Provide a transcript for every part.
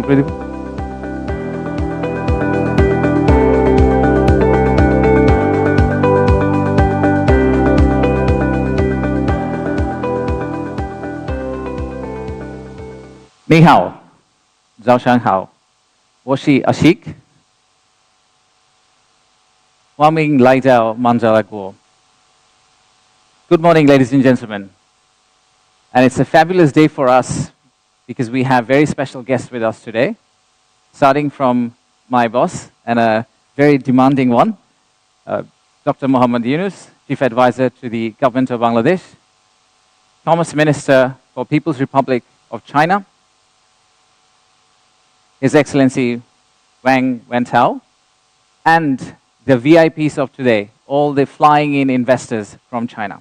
Pradip. Ni hao, zhao shan hao, wo shi ashik, wang ming lai zhao man zhao guo. Good morning, ladies and gentlemen. And it's a fabulous day for us because we have very special guests with us today, starting from my boss and a very demanding one, Dr. Muhammad Yunus, Chief Advisor to the Government of Bangladesh, Commerce Minister for People's Republic of China, His Excellency Wang Wentao, and the VIPs of today, all the flying in investors from China.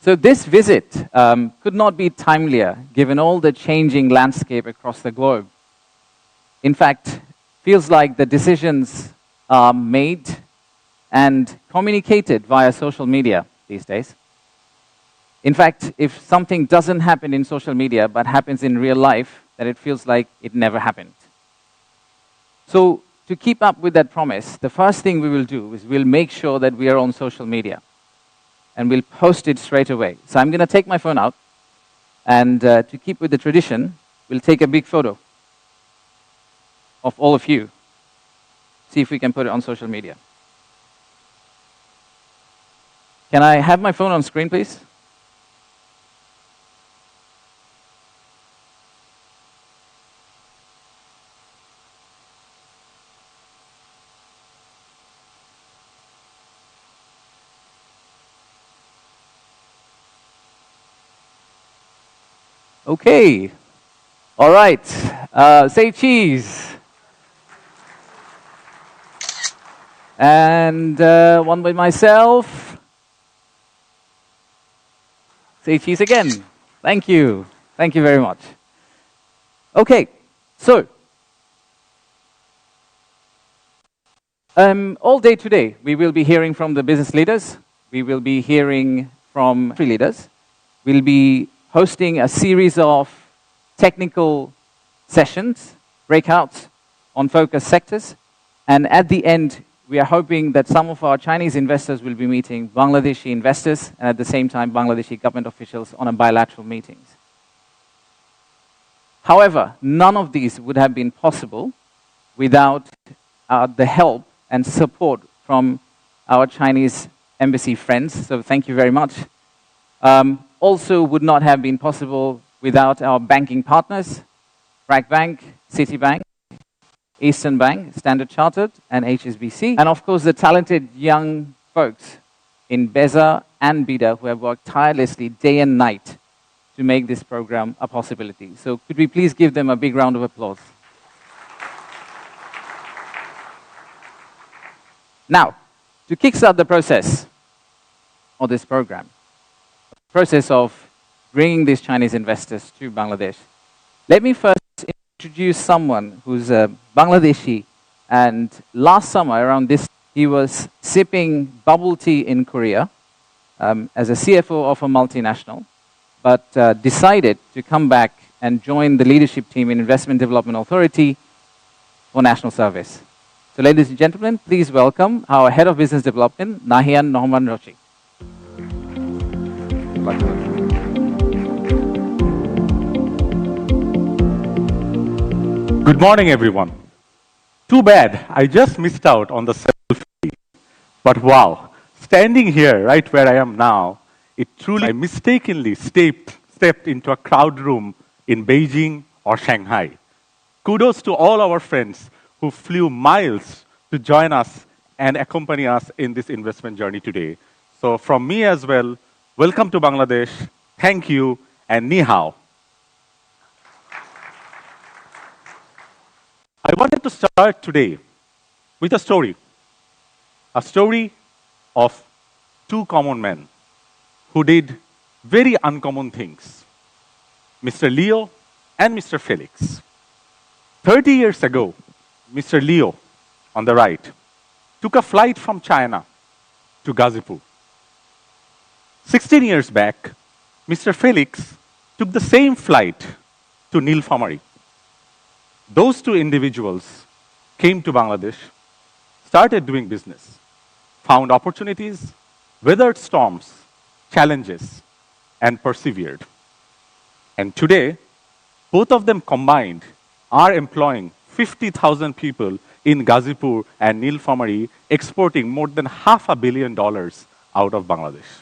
So this visit could not be timelier given all the changing landscape across the globe. In fact, feels like the decisions are made and communicated via social media these days. In fact, if something doesn't happen in social media but happens in real life, then it feels like it never happened. So to keep up with that promise, the first thing we will do is we'll make sure that we are on social media. And we'll post it straight away. So I'm going to take my phone out. And to keep with the tradition, we'll take a big photo of all of you. See if we can put it on social media. Can I have my phone on screen, please? Okay. All right. Say cheese. And one by myself. Say cheese again. Thank you. Thank you very much. Okay. So, all day today, we will be hearing from the business leaders. We will be hearing from country leaders. We'll be hosting a series of technical sessions, breakouts on focus sectors. And at the end, we are hoping that some of our Chinese investors will be meeting Bangladeshi investors and at the same time Bangladeshi government officials on a bilateral meetings. However, none of these would have been possible without the help and support from our Chinese embassy friends. So thank you very much. Also would not have been possible without our banking partners, BRAC Bank, Citibank, Eastern Bank, Standard Chartered, and HSBC. And of course, the talented young folks in Beza and Bida who have worked tirelessly day and night to make this program a possibility. So could we please give them a big round of applause? Now, to kickstart the process of this program, process of bringing these Chinese investors to Bangladesh, let me first introduce someone who's a Bangladeshi, and last summer around this, he was sipping bubble tea in Korea as a CFO of a multinational, but decided to come back and join the leadership team in Investment Development Authority for National Service. So ladies and gentlemen, please welcome our Head of Business Development, Nahian Nohman Rochi. Good morning, everyone. Too bad, I just missed out on the selfie. But wow, standing here right where I am now, it truly, I mistakenly stepped into a crowd room in Beijing or Shanghai. Kudos to all our friends who flew miles to join us and accompany us in this investment journey today. So from me as well, welcome to Bangladesh, thank you, and ni hao. I wanted to start today with a story of two common men who did very uncommon things, Mr. Leo and Mr. Felix. 30 years ago, Mr. Leo, on the right, took a flight from China to Gazipur. 16 years back, Mr. Felix took the same flight to Nilphamari. Those two individuals came to Bangladesh, started doing business, found opportunities, weathered storms, challenges, and persevered. And today, both of them combined are employing 50,000 people in Gazipur and Nilphamari, exporting more than $500 million out of Bangladesh.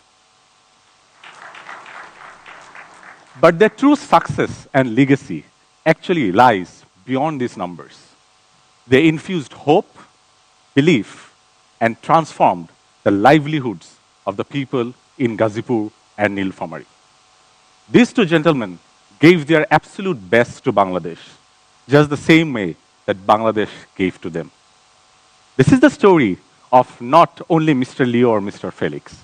But their true success and legacy actually lies beyond these numbers. They infused hope, belief, and transformed the livelihoods of the people in Gazipur and Nilphamari. These two gentlemen gave their absolute best to Bangladesh, just the same way that Bangladesh gave to them. This is the story of not only Mr. Leo or Mr. Felix,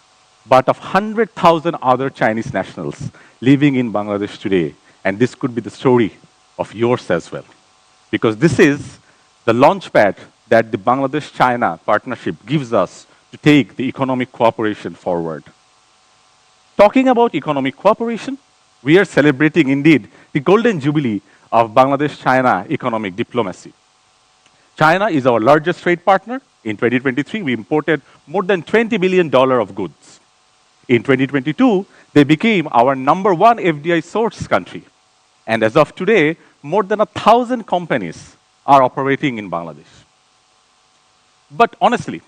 but of 100,000 other Chinese nationals living in Bangladesh today. And this could be the story of yours as well. Because this is the launchpad that the Bangladesh-China partnership gives us to take the economic cooperation forward. Talking about economic cooperation, we are celebrating indeed the golden jubilee of Bangladesh-China economic diplomacy. China is our largest trade partner. In 2023, we imported more than $20 billion of goods. In 2022, they became our #1 FDI source country. And as of today, more than 1,000 companies are operating in Bangladesh. But honestly,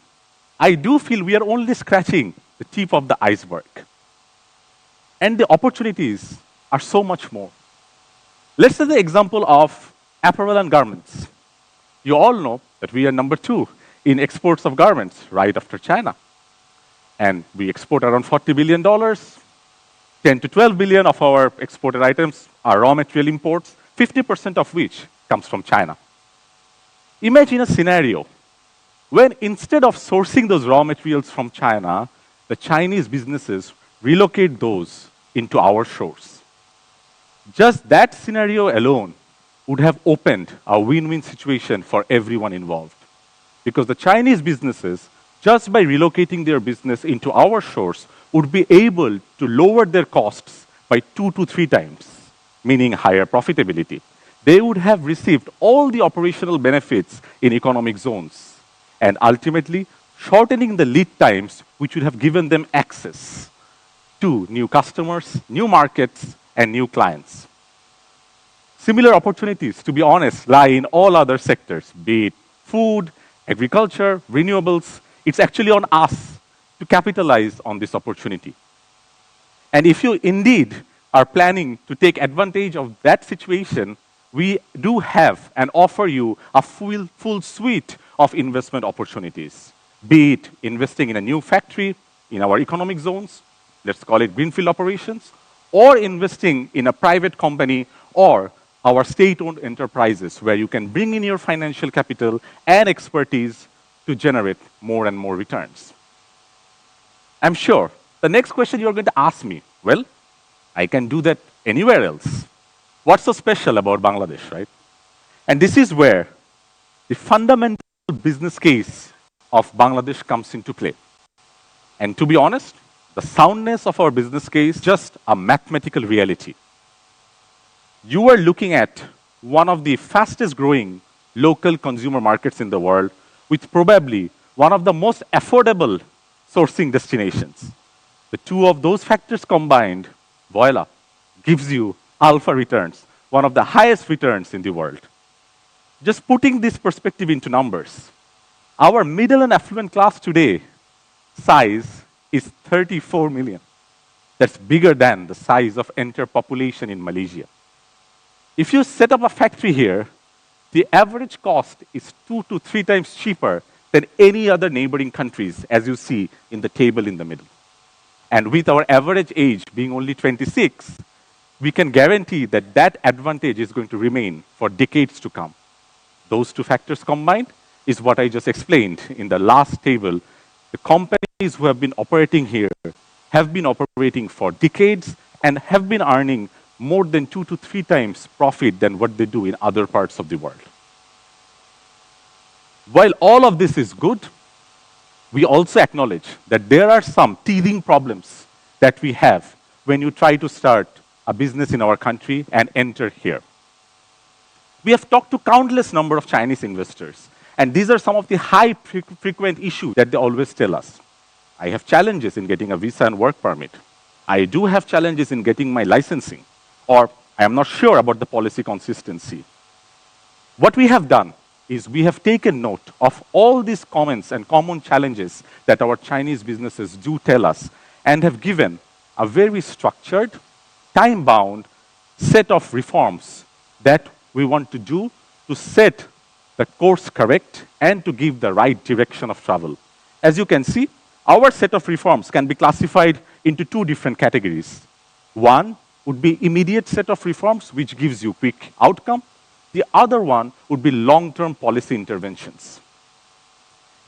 I do feel we are only scratching the tip of the iceberg. And the opportunities are so much more. Let's take the example of apparel and garments. You all know that we are #2 in exports of garments, right after China. And we export around $40 billion. 10 to 12 billion of our exported items are raw material imports, 50% of which comes from China. Imagine a scenario when instead of sourcing those raw materials from China, the Chinese businesses relocate those into our shores. Just that scenario alone would have opened a win-win situation for everyone involved. Because the Chinese businesses, just by relocating their business into our shores, would be able to lower their costs by 2 to 3 times, meaning higher profitability. They would have received all the operational benefits in economic zones, and ultimately shortening the lead times, which would have given them access to new customers, new markets, and new clients. Similar opportunities, to be honest, lie in all other sectors, be it food, agriculture, renewables. It's actually on us to capitalize on this opportunity. And if you indeed are planning to take advantage of that situation, we do have and offer you a full suite of investment opportunities, be it investing in a new factory in our economic zones, let's call it greenfield operations, or investing in a private company or our state-owned enterprises where you can bring in your financial capital and expertise to generate more and more returns. I'm sure the next question you're going to ask me, well, I can do that anywhere else. What's so special about Bangladesh, right? And this is where the fundamental business case of Bangladesh comes into play. And to be honest, the soundness of our business case is just a mathematical reality. You are looking at one of the fastest growing local consumer markets in the world with probably one of the most affordable sourcing destinations. The two of those factors combined, voila, gives you alpha returns, one of the highest returns in the world. Just putting this perspective into numbers, our middle and affluent class today size is 34 million. That's bigger than the size of entire population in Malaysia. If you set up a factory here, the average cost is 2 to 3 times cheaper than any other neighboring countries, as you see in the table in the middle. And with our average age being only 26, we can guarantee that that advantage is going to remain for decades to come. Those two factors combined is what I just explained in the last table. The companies who have been operating here have been operating for decades and have been earning more than 2 to 3 times profit than what they do in other parts of the world. While all of this is good, we also acknowledge that there are some teething problems that we have when you try to start a business in our country and enter here. We have talked to countless number of Chinese investors, and these are some of the high frequent issues that they always tell us. I have challenges in getting a visa and work permit. I do have challenges in getting my licensing, or I am not sure about the policy consistency. What we have done is we have taken note of all these comments and common challenges that our Chinese businesses do tell us and have given a very structured, time-bound set of reforms that we want to do to set the course correct and to give the right direction of travel. As you can see, our set of reforms can be classified into two different categories. One would be immediate set of reforms, which gives you quick outcome. The other one would be long-term policy interventions.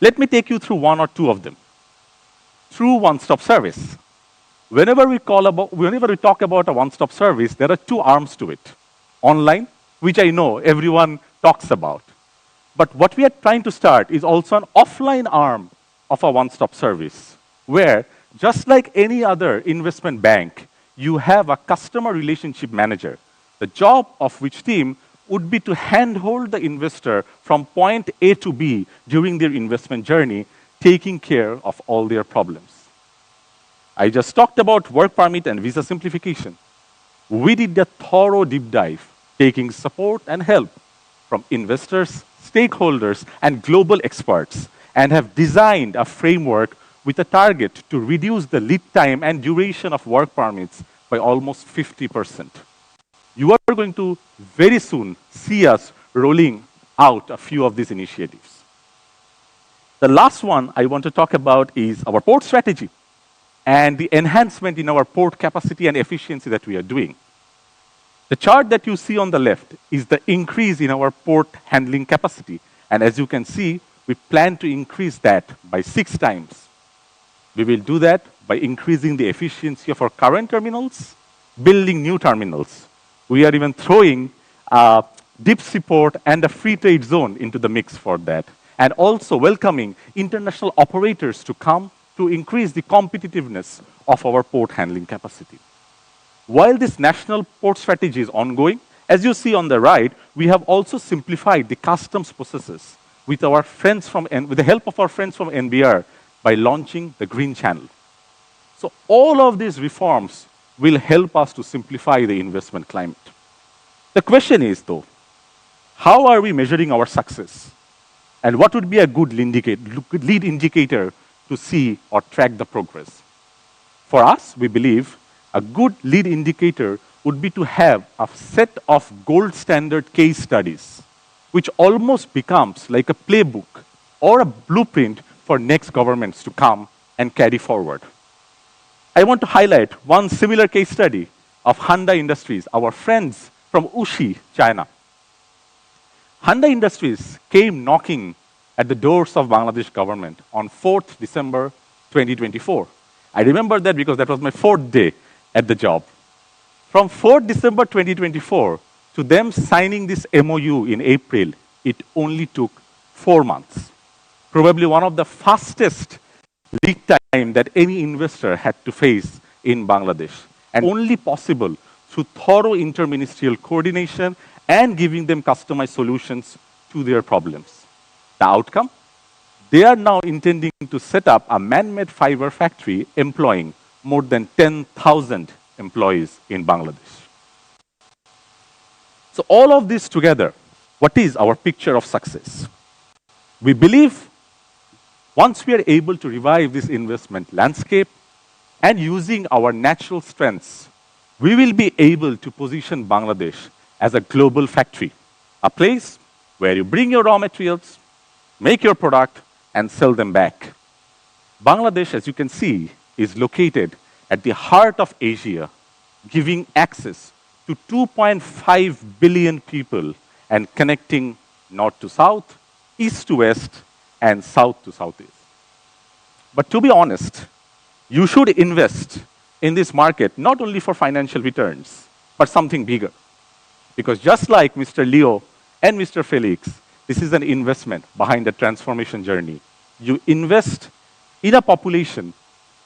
Let me take you through one or two of them. Through one-stop service. Whenever we talk about a one-stop service, there are two arms to it. Online, which I know everyone talks about. But what we are trying to start is also an offline arm of a one-stop service, where just like any other investment bank, you have a customer relationship manager. The job of which team would be to handhold the investor from point A to B during their investment journey, taking care of all their problems. I just talked about work permit and visa simplification. We did a thorough deep dive, taking support and help from investors, stakeholders, and global experts, and have designed a framework with a target to reduce the lead time and duration of work permits by almost 50%. You are going to very soon see us rolling out a few of these initiatives. The last one I want to talk about is our port strategy and the enhancement in our port capacity and efficiency that we are doing. The chart that you see on the left is the increase in our port handling capacity. And as you can see, we plan to increase that by 6 times. We will do that by increasing the efficiency of our current terminals, building new terminals. We are even throwing a deep sea port and a free trade zone into the mix for that, and also welcoming international operators to come to increase the competitiveness of our port handling capacity. While this national port strategy is ongoing, as you see on the right, we have also simplified the customs processes with the help of our friends from NBR by launching the Green Channel. So all of these reforms will help us to simplify the investment climate. The question is, though, how are we measuring our success? And what would be a good lead indicator to see or track the progress? For us, we believe a good lead indicator would be to have a set of gold standard case studies, which almost becomes like a playbook or a blueprint for next governments to come and carry forward. I want to highlight one similar case study of Hyundai Industries, our friends from Wuxi, China. Hyundai Industries came knocking at the doors of Bangladesh government on 4th December 2024. I remember that because that was my 4th day at the job. From 4th December 2024 to them signing this MOU in April, it only took 4 months. Probably one of the fastest lead time that any investor had to face in Bangladesh, and only possible through thorough interministerial coordination and giving them customized solutions to their problems. The outcome? They are now intending to set up a man-made fiber factory employing more than 10,000 employees in Bangladesh. So all of this together, what is our picture of success? We believe once we are able to revive this investment landscape and using our natural strengths, we will be able to position Bangladesh as a global factory, a place where you bring your raw materials, make your product, and sell them back. Bangladesh, as you can see, is located at the heart of Asia, giving access to 2.5 billion people and connecting north to south, east to west, and south to southeast. But to be honest, you should invest in this market not only for financial returns, but something bigger. Because just like Mr. Leo and Mr. Felix, this is an investment behind a transformation journey. You invest in a population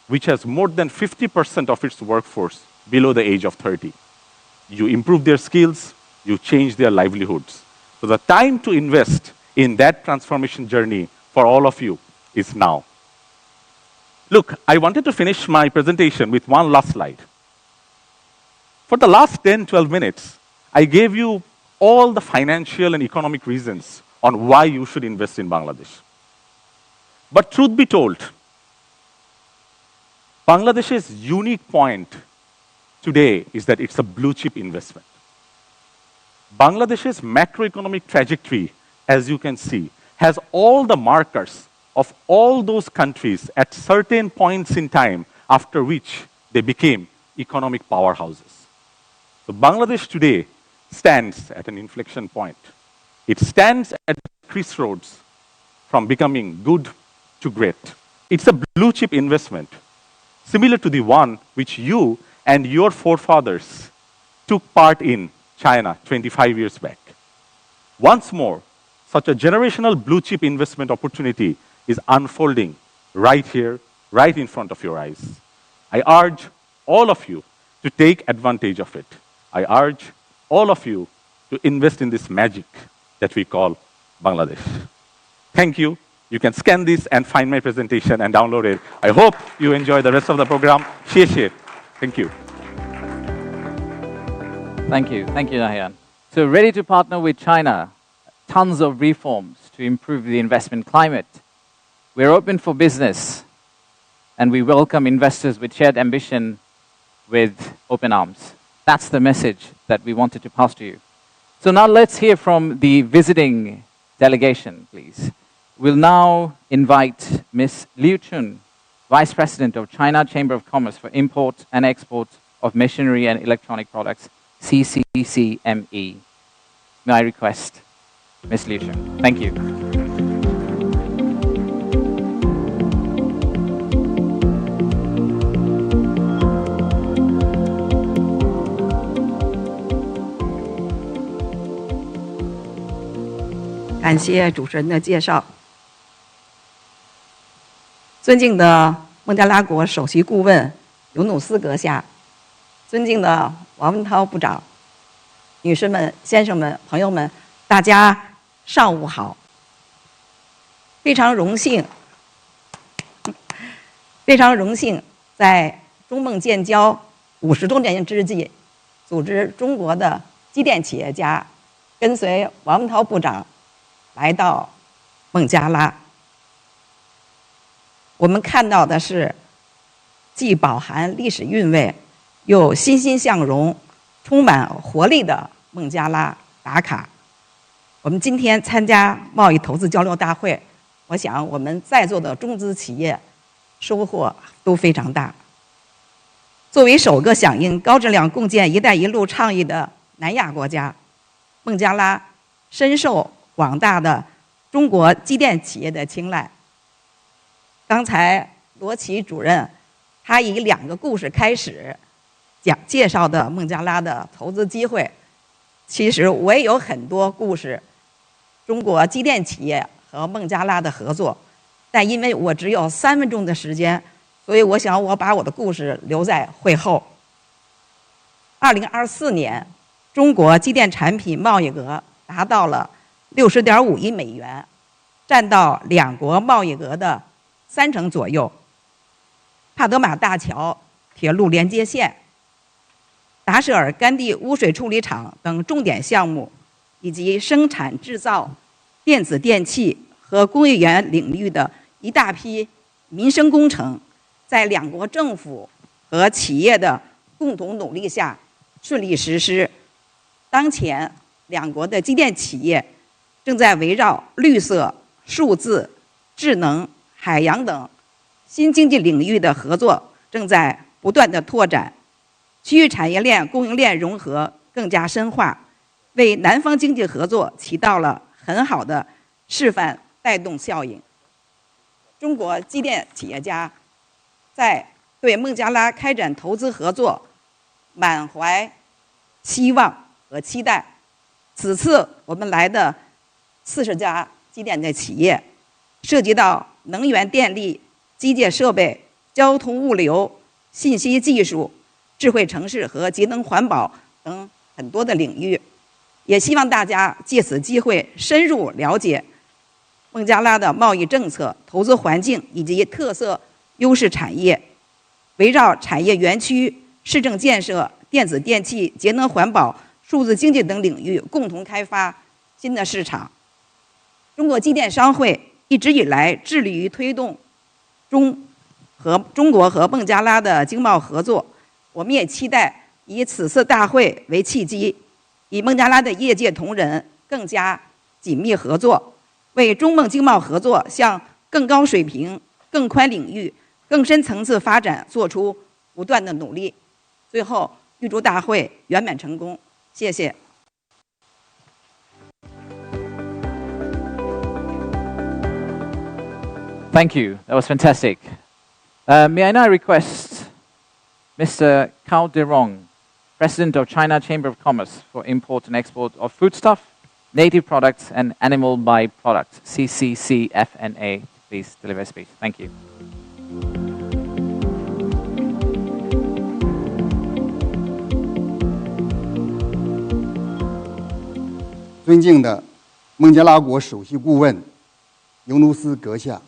which has more than 50% of its workforce below the age of 30. You improve their skills, you change their livelihoods. So the time to invest in that transformation journey for all of you is now. Look, I wanted to finish my presentation with one last slide. For the last 10, 12 minutes, I gave you all the financial and economic reasons on why you should invest in Bangladesh. But truth be told, Bangladesh's unique point today is that it's a blue chip investment. Bangladesh's macroeconomic trajectory, as you can see, has all the markers of all those countries at certain points in time after which they became economic powerhouses. So Bangladesh today stands at an inflection point. It stands at the crossroads from becoming good to great. It's a blue chip investment, similar to the one which you and your forefathers took part in China 25 years back. Once more, such a generational blue chip investment opportunity is unfolding right here, right in front of your eyes. I urge all of you to take advantage of it. I urge all of you to invest in this magic that we call Bangladesh. Thank you. You can scan this and find my presentation and download it. I hope you enjoy the rest of the program. Xie. Thank you. Thank you. Thank you, Nahian. So ready to partner with China, tons of reforms to improve the investment climate. We're open for business, and we welcome investors with shared ambition with open arms. That's the message that we wanted to pass to you. So now let's hear from the visiting delegation, please. We'll now invite Ms. Liu Chun, Vice President of China Chamber of Commerce for Import and Export of Machinery and Electronic Products, CCCME. May I request Ms. Liu Chun? Thank you.感谢主持人的介绍。尊敬的孟加拉国首席顾问尤努斯阁下，尊敬的王文涛部长，女士们、先生们、朋友们，大家上午好。非常荣幸，在中孟建交50周年之际，组织中国的机电企业家跟随王文涛部长来到孟加拉。我们看到的是既饱含历史韵味又欣欣向荣、充满活力的孟加拉打卡。我们今天参加贸易投资交流大会，我想我们在座的中资企业收获都非常大。作为首个响应高质量共建“一带一路”倡议的南亚国家，孟加拉深受广大的中国机电企业的青睐。刚才罗琦主任他以2个故事开始介绍的孟加拉的投资机会，其实我也有很多故事，中国机电企业和孟加拉的合作，但因为我只有3分钟的时间，所以我想我把我的故事留在会后。2024年，中国机电产品贸易额达到了60.5亿美元，占到2国贸易额的30%左右。帕德玛大桥铁路连接线、达舍尔干地污水处理厂等重点项目，以及生产制造、电子电器和工业园领域的一大批民生工程，在2国政府和企业的共同努力下顺利实施。当前2国的机电企业正在围绕绿色、数字、智能、海洋等新经济领域的合作正在不断的拓展，区域产业链供应链融合更加深化，为南方经济合作起到了很好的示范带动效应。中国机电企业家在对孟加拉开展投资合作满怀希望和期待。此次我们来的40家机电的企业，涉及到能源电力、机械设备、交通物流、信息技术、智慧城市和节能环保等很多的领域。也希望大家借此机会深入了解孟加拉的贸易政策、投资环境以及特色优势产业，围绕产业园区、市政建设、电子电器、节能环保、数字经济等领域共同开发新的市场。中国机电商会一直以来致力于推动中国和孟加拉的经贸合作，我们也期待以此次大会为契机，与孟加拉的业界同仁更加紧密合作，为中孟经贸合作向更高水平、更宽领域、更深层次发展做出不断的努力。最后，预祝大会圆满成功，谢谢。Thank you. That was fantastic. May I now request Mr. Cao Derong, President of China Chamber of Commerce for Import and Export of Foodstuff, Native Products and Animal Byproducts, CCCFNA, please deliver a speech. Thank you. 尊敬的孟加拉国首席顾问尤努斯阁下，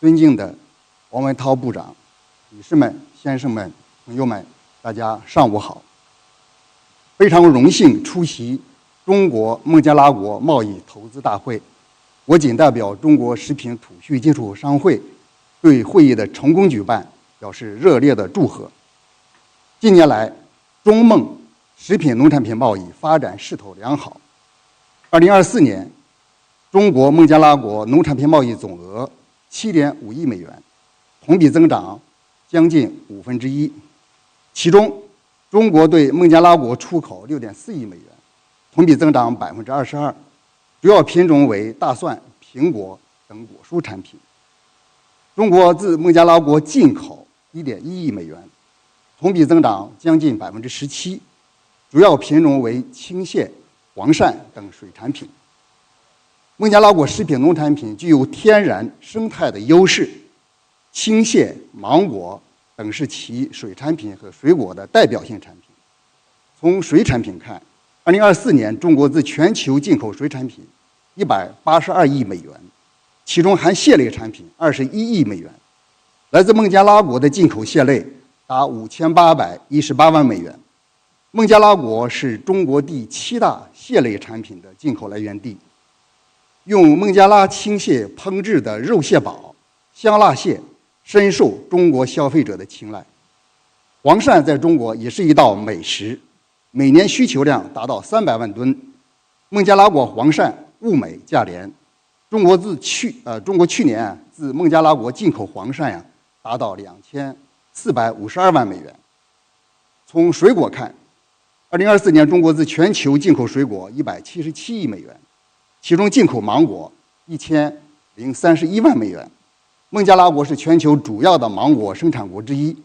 尊敬的王文涛部长，女士们、先生们、朋友们，大家上午好。非常荣幸出席中国孟加拉国贸易投资大会。我谨代表中国食品土畜接触商会对会议的成功举办表示热烈的祝贺。近年来，中孟食品农产品贸易发展势头良好。2024年，中国孟加拉国农产品贸易总额7.5亿美元，同比增长将近1/5。其中，中国对孟加拉国出口6.4亿美元，同比增长22%，主要品种为大蒜、苹果等果蔬产品。中国自孟加拉国进口1.1亿美元，同比增长将近17%，主要品种为青蟹、黄鳝等水产品。孟加拉国食品农产品具有天然生态的优势，青蟹、芒果等是其水产品和水果的代表性产品。从水产品看，2024年中国自全球进口水产品182亿美元，其中含蟹类产品21亿美元。来自孟加拉国的进口蟹类达5818万美元。孟加拉国是中国第7大蟹类产品的进口来源地。用孟加拉青蟹烹制的肉蟹煲、香辣蟹深受中国消费者的青睐。黄鳝在中国也是一道美食，每年需求量达到300万吨。孟加拉国黄鳝物美价廉，中国去年自孟加拉国进口黄鳝达到2452万美元。从水果看，2024年中国自全球进口水果177亿美元，其中进口芒果1031万美元。孟加拉国是全球主要的芒果生产国之一，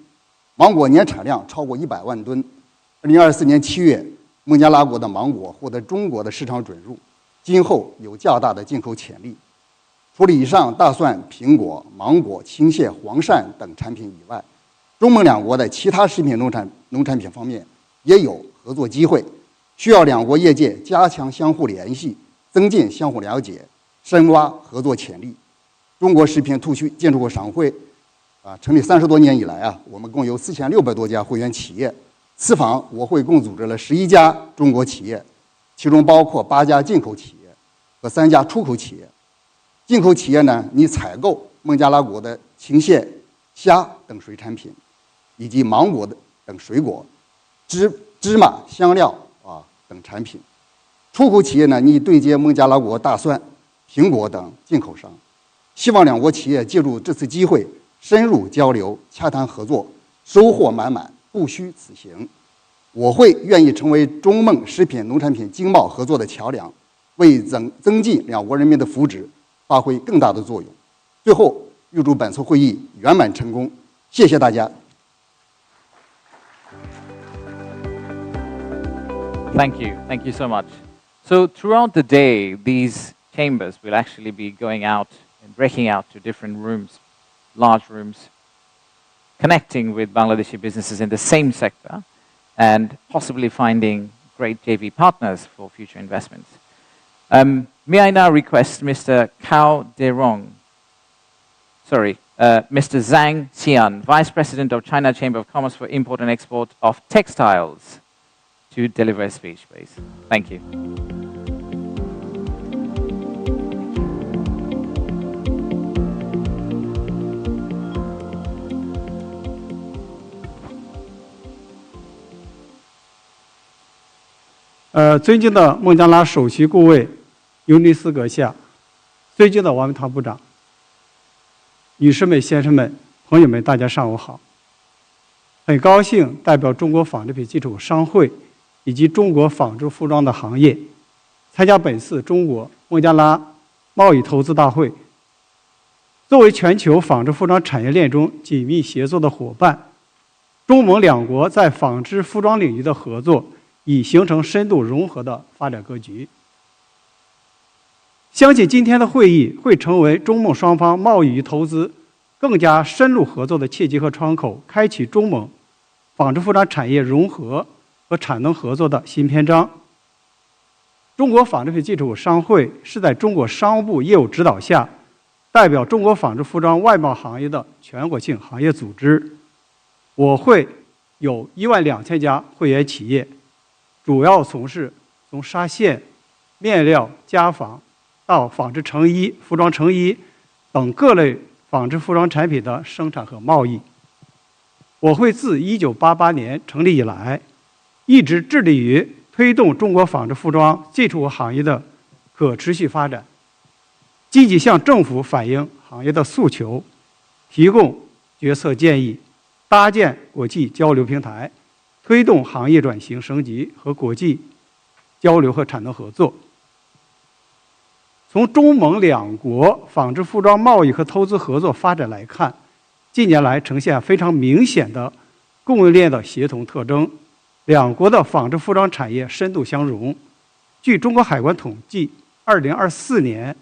芒果年产量超过100万吨。2024年7月，孟加拉国的芒果获得中国的市场准入，今后有较大的进口潜力。除了以上大蒜、苹果、芒果、青蟹、黄鳝等产品以外，中孟两国的其他食品农产品方面也有合作机会，需要两国业界加强相互联系，增进相互了解，深挖合作潜力。中国食品土畜建筑商会成立30多年以来我们共有4600多家会员企业。此访我会共组织了11家中国企业，其中包括8家进口企业和3家出口企业。进口企业呢，拟采购孟加拉国的青蟹、虾等水产品，以及芒果等水果、芝麻、香料等产品。出口企业呢，拟对接孟加拉国大蒜、苹果等进口商。希望两国企业借助这次机会深入交流、洽谈合作，收获满满，不虚此行。我会愿意成为中孟食品农产品经贸合作的桥梁，为增进两国人民的福祉发挥更大的作用。最后，预祝本次会议圆满成功，谢谢大家。Thank you so much. So throughout the day, these chambers will actually be going out and breaking out to different rooms, large rooms, connecting with Bangladeshi businesses in the same sector and possibly finding great JV partners for future investments. May I now request Mr. Mr. Zhang Xian, Vice President of China Chamber of Commerce for Import and Export of Textiles, to deliver a speech, please. Thank you. 尊敬的孟加拉首席顾问尤尼斯阁下，尊敬的王文涛部长，女士们、先生们、朋友们，大家上午好。很高兴代表中国纺织品进出口商会以及中国纺织服装的行业，参加本次中国孟加拉贸易投资大会。作为全球纺织服装产业链中紧密协作的伙伴，中蒙两国在纺织服装领域的合作已形成深度融合的发展格局。相信今天的会议会成为中蒙双方贸易与投资更加深入合作的契机和窗口，开启中蒙纺织服装产业融合和产能合作的新篇章。中国纺织品进出口商会是在中国商务部业务指导下，代表中国纺织服装外贸行业的全国性行业组织。我会有12000家会员企业，主要从事从纱线、面料、家纺到纺织成衣、服装成衣等各类纺织服装产品的生产和贸易。我会自1988年成立以来，一直致力于推动中国纺织服装进出口行业的可持续发展，积极向政府反映行业的诉求，提供决策建议，搭建国际交流平台，推动行业转型升级和国际交流和产能合作。从中蒙两国纺织服装贸易和投资合作发展来看，近年来呈现非常明显的供应链的协同特征，两国的纺织服装产业深度相融。据中国海关统计，2024年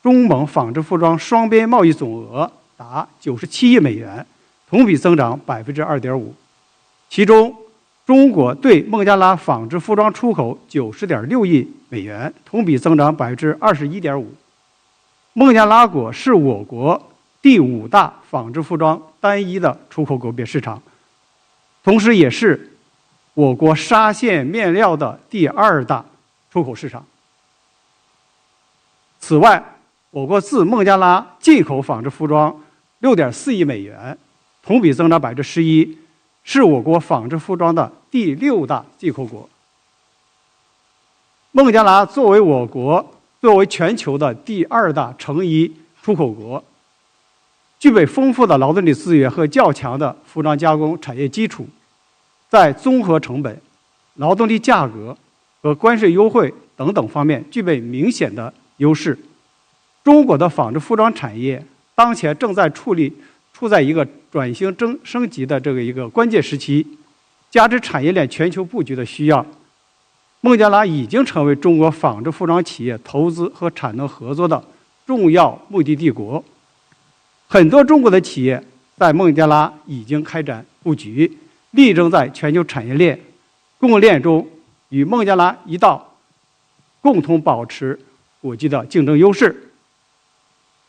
中蒙纺织服装双边贸易总额达97亿美元，同比增长2.5%。其中，中国对孟加拉纺织服装出口90.6亿美元，同比增长21.5%。孟加拉国是我国第5大纺织服装单一的出口国别市场，同时也是我国纱线面料的第2大出口市场。此外，我国自孟加拉进口纺织服装6.4亿美元，同比增长11%，是我国纺织服装的第6大进口国。孟加拉作为全球的第2大成衣出口国，具备丰富的劳动力资源和较强的服装加工产业基础，在综合成本、劳动力价格和关税优惠等等方面具备明显的优势。中国的纺织服装产业当前正在处在一个转型升级的一个关键时期，加之产业链全球布局的需要，孟加拉已经成为中国纺织服装企业投资和产能合作的重要目的地国。很多中国的企业在孟加拉已经开展布局，力争在全球产业链、供应链中与孟加拉一道，共同保持国际的竞争优势。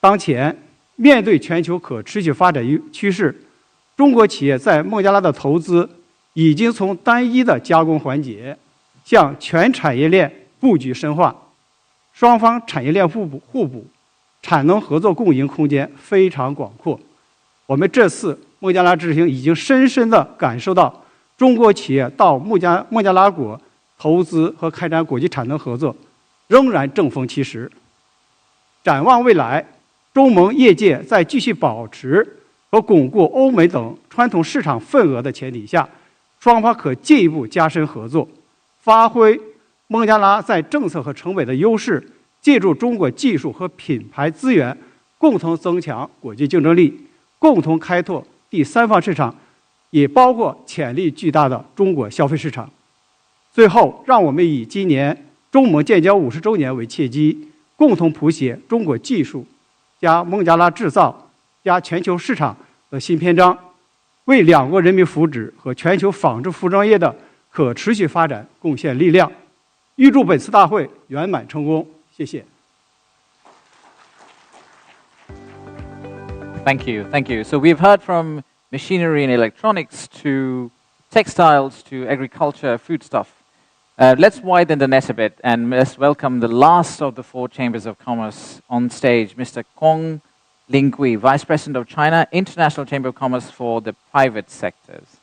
当前，面对全球可持续发展趋势，中国企业在孟加拉的投资已经从单一的加工环节向全产业链布局深化，双方产业链互补，产能合作共赢空间非常广阔。我们这次孟加拉之行已经深深地感受到中国企业到孟加拉国投资和开展国际产能合作仍然正逢其时。展望未来，中蒙业界在继续保持和巩固欧美等传统市场份额的前提下，双方可进一步加深合作，发挥孟加拉在政策和成本的优势，借助中国技术和品牌资源，共同增强国际竞争力，共同开拓第三方市场，也包括潜力巨大的中国消费市场。最后，让我们以今年中蒙建交50周年为契机，共同谱写中国技术加孟加拉制造加全球市场的新篇章。为两国人民福祉和全球纺织服装业的可持续发展贡献力量。预祝本次大会圆满成功。谢谢。Thank you, thank you. So we've heard from machinery and electronics to textiles to agriculture, foodstuff. Let's widen the net a bit and let's welcome the last of the 4 chambers of commerce on stage, Mr. Kong Lingui, Vice President of China International Chamber of Commerce for the private sectors.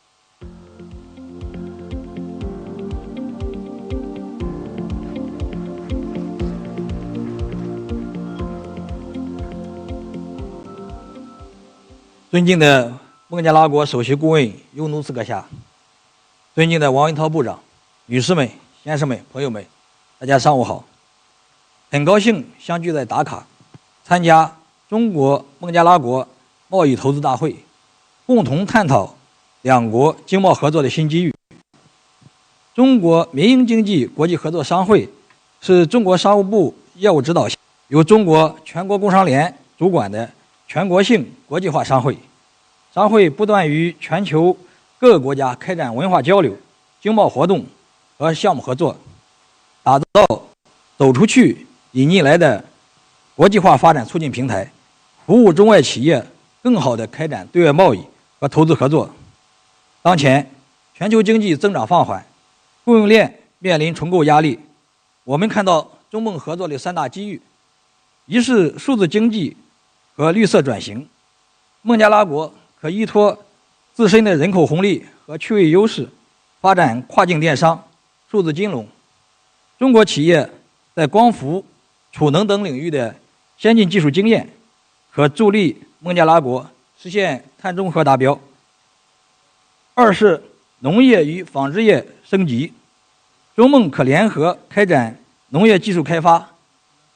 尊敬的孟加拉国首席顾问尤努斯阁下，尊敬的王文涛部长，女士们、先生们、朋友们，大家上午好！很高兴相聚在达卡，参加中国孟加拉国贸易投资大会，共同探讨两国经贸合作的新机遇。中国民营经济国际合作商会是中国商务部业务指导下，由中国全国工商联主管的全国性国际化商会。商会不断与全球各个国家开展文化交流、经贸活动和项目合作，打造走出去引进来的国际化发展促进平台，服务中外企业更好地开展对外贸易和投资合作。当前全球经济增长放缓，供应链面临重构压力，我们看到中孟合作的3大机遇：一是数字经济和绿色转型，孟加拉国可依托自身的人口红利和区位优势，发展跨境电商、数字金融。中国企业在光伏、储能等领域的先进技术经验，可助力孟加拉国实现碳中和达标。二是农业与纺织业升级，中孟可联合开展农业技术开发，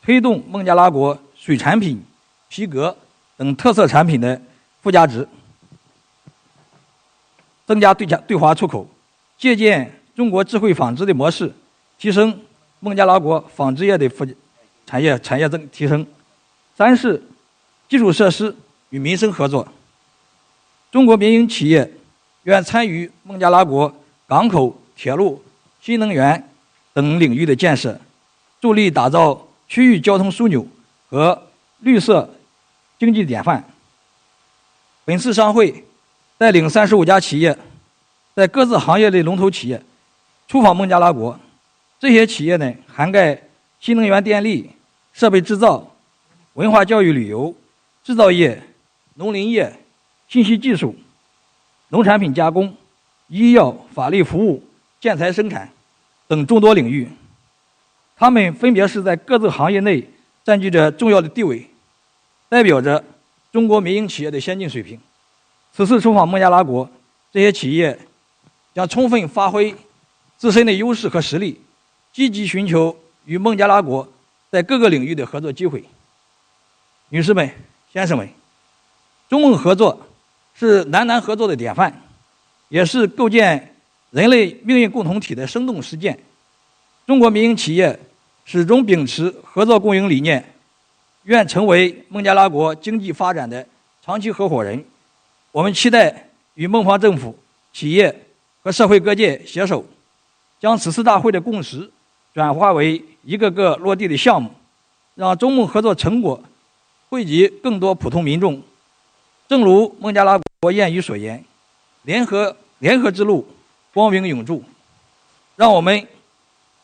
推动孟加拉国水产品、皮革等特色产品的附加值，增加对华出口，借鉴中国智慧纺织的模式，提升孟加拉国纺织业的产业提升。三是基础设施与民生合作，中国民营企业愿参与孟加拉国港口、铁路、新能源等领域的建设，助力打造区域交通枢纽和绿色经济典范。本次商会带领35家企业，在各自行业的龙头企业出访孟加拉国。这些企业呢，涵盖新能源电力、设备制造、文化教育旅游、制造业、农林业、信息技术、农产品加工、医药、法律服务、建材生产等众多领域。他们分别是在各自行业内占据着重要的地位，代表着中国民营企业的先进水平。此次出访孟加拉国，这些企业将充分发挥自身的优势和实力，积极寻求与孟加拉国在各个领域的合作机会。女士们、先生们，中孟合作是南南合作的典范，也是构建人类命运共同体的生动实践。中国民营企业始终秉持合作共赢理念，愿成为孟加拉国经济发展的长期合伙人。我们期待与孟方政府、企业和社会各界携手，将此次大会的共识转化为一个个落地的项目，让中孟合作成果惠及更多普通民众。正如孟加拉国谚语所言，联合之路，光明永驻。让我们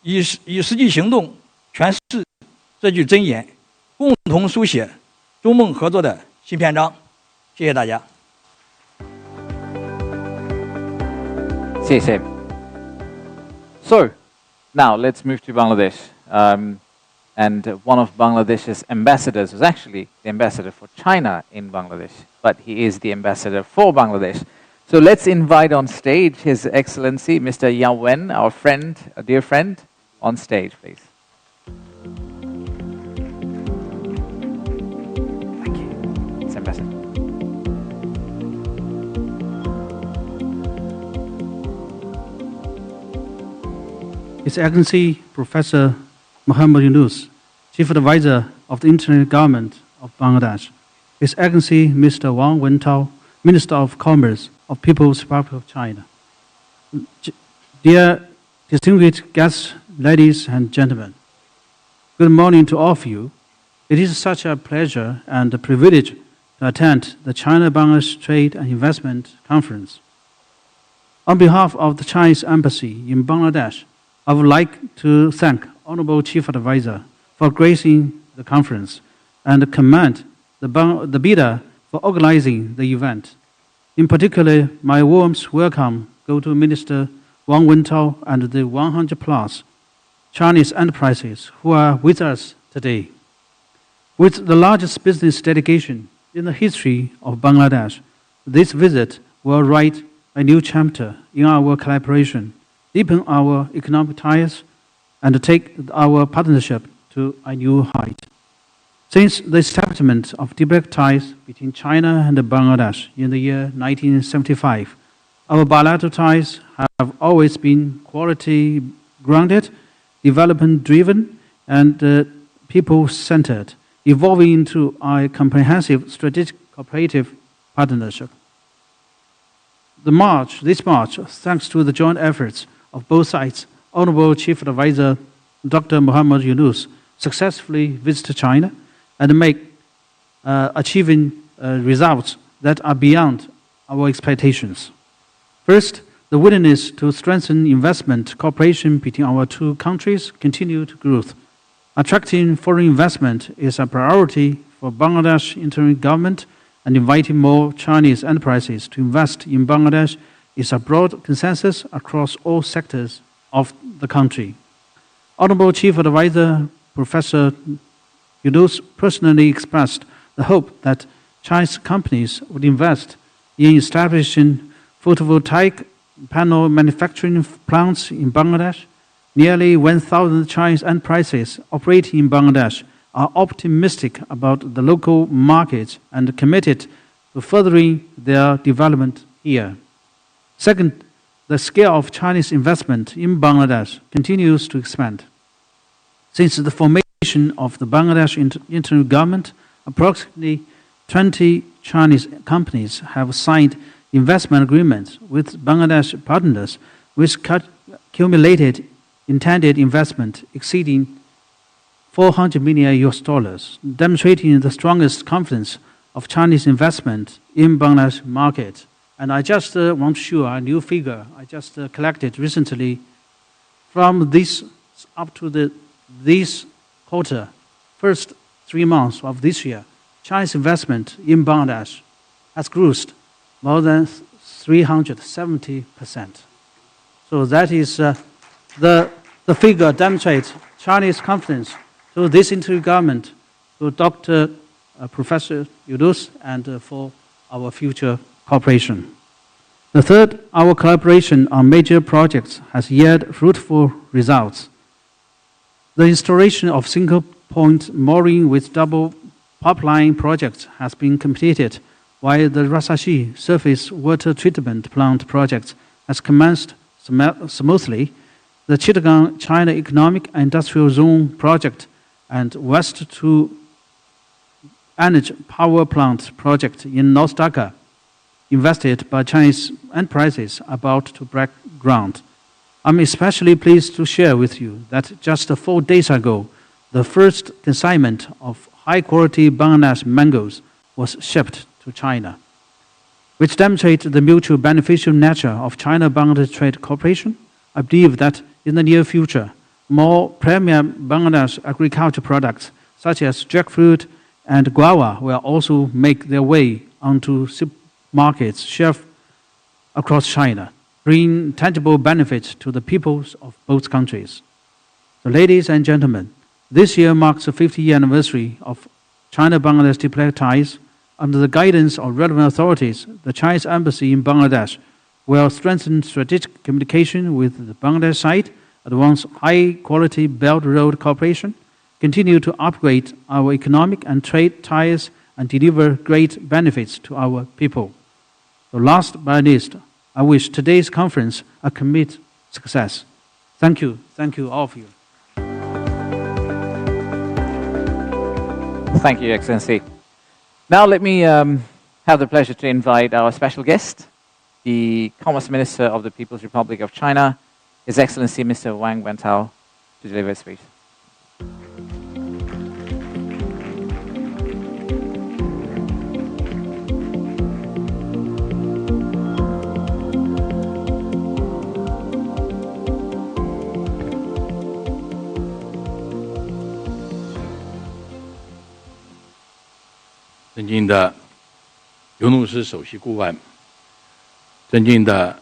以实际行动诠释这句箴言，共同书写中孟合作的新篇章。谢谢大家。谢谢。So, now let's move to Bangladesh. And one of Bangladesh's ambassadors was actually the ambassador for China in Bangladesh, but he is the ambassador for Bangladesh. So let's invite on stage His Excellency, Mr. Yao Wen, our friend, a dear friend, on stage, please. Thank you. It's Ambassador. His Excellency Professor Muhammad Yunus, Chief Advisor of the Internal Government of Bangladesh. His Excellency Mr. Wang Wentao, Minister of Commerce of People's Republic of China. Dear distinguished guests, ladies and gentlemen, good morning to all of you. It is such a pleasure and a privilege to attend the China-Bangladesh Trade and Investment Conference. On behalf of the Chinese Embassy in Bangladesh, I would like to thank Honorable Chief Advisor for gracing the conference and commend the BIDA for organizing the event. In particular, my warmest welcome go to Minister Wang Wentao and the 100+ Chinese enterprises who are with us today. With the largest business delegation in the history of Bangladesh, this visit will write a new chapter in our collaboration, deepen our economic ties, and take our partnership to a new height. Since the establishment of direct ties between China and Bangladesh in the year 1975, our bilateral ties have always been quality-grounded, development-driven, and people-centered, evolving into a comprehensive strategic cooperative partnership. This March, thanks to the joint efforts of both sides, Honorable Chief Advisor Dr. Muhammad Yunus successfully visited China and achieving results that are beyond our expectations. First, the willingness to strengthen investment cooperation between our two countries continued to grow. Attracting foreign investment is a priority for Bangladesh interim government, and inviting more Chinese enterprises to invest in Bangladesh is a broad consensus across all sectors of the country. Honorable Chief Advisor Professor Yunus personally expressed the hope that Chinese companies would invest in establishing photovoltaic panel manufacturing plants in Bangladesh. Nearly 1,000 Chinese enterprises operating in Bangladesh are optimistic about the local market and committed to furthering their development here. Second, the scale of Chinese investment in Bangladesh continues to expand. Since the formation of the Bangladesh interim government, approximately 20 Chinese companies have signed investment agreements with Bangladesh partners, which accumulated intended investment exceeding $400 million, demonstrating the strongest confidence of Chinese investment in Bangladesh market. And I just want to show a new figure I just collected recently. From this up to this quarter, first 3 months of this year, Chinese investment in Bangladesh has grown more than 370%. So that is the figure demonstrates Chinese confidence to this interim government, to Dr. Professor Yunus, and for our future cooperation. The third, our collaboration on major projects has yielded fruitful results. The installation of single-point mooring with double pipeline projects has been completed, while the Rasashi surface water treatment plant project has commenced smoothly. The Chittagong China Economic and Industrial Zone project and West 2 Energy Power Plant project in North Dhaka, invested by Chinese enterprises, about to break ground. I'm especially pleased to share with you that just 4 days ago, the first consignment of high-quality Bangladesh mangoes was shipped to China, which demonstrates the mutual beneficial nature of China-Bangladesh trade cooperation. I believe that in the near future, more premium Bangladesh agriculture products, such as jackfruit and guava, will also make their way onto supermarkets shelves across China, bringing tangible benefits to the peoples of both countries. So, ladies and gentlemen, this year marks the 50th anniversary of China-Bangladesh diplomatic ties. Under the guidance of relevant authorities, the Chinese Embassy in Bangladesh will strengthen strategic communication with the Bangladesh side, advance high-quality Belt Road cooperation, continue to upgrade our economic and trade ties, and deliver great benefits to our people. So last but not least, I wish today's conference a complete success. Thank you, all of you. Thank you, Excellency. Now let me have the pleasure to invite our special guest, the Commerce Minister of the People's Republic of China, His Excellency Mr. Wang Wentao, to deliver his speech. 尊敬的尤努斯首席顾问，尊敬的